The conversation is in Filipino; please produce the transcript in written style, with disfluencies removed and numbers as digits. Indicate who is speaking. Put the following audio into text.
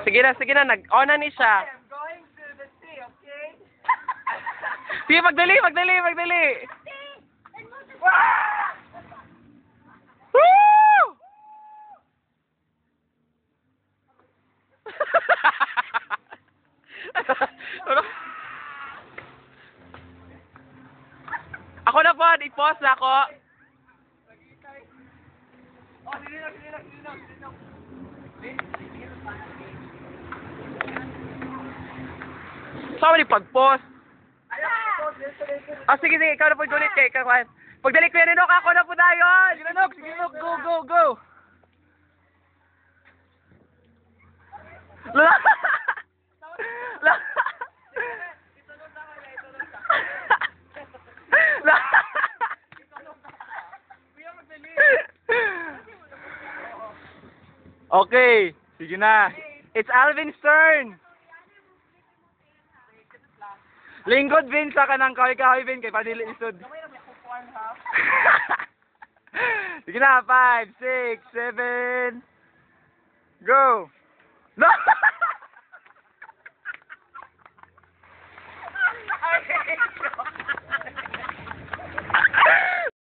Speaker 1: Sige na, nag-on na ni siya.
Speaker 2: I'm going to the sea, okay?
Speaker 1: Sige, magdali. Woo! Ako na po, i-pause na ako.
Speaker 2: Oh, sige lang.
Speaker 1: Saan mo pag-pause?
Speaker 2: Ayun,
Speaker 1: Sige, ikaw na po ulit kay Kakuan. Pagdali ko yan, Ninok, ako na po tayo. Sige, Ninok, go. Okay, sige na. It's Alvin's turn. Lingkod, Vin, sa kanang kahoy, Vin, kay Padili Isod. Sige na, 5, 6, 7, go! No!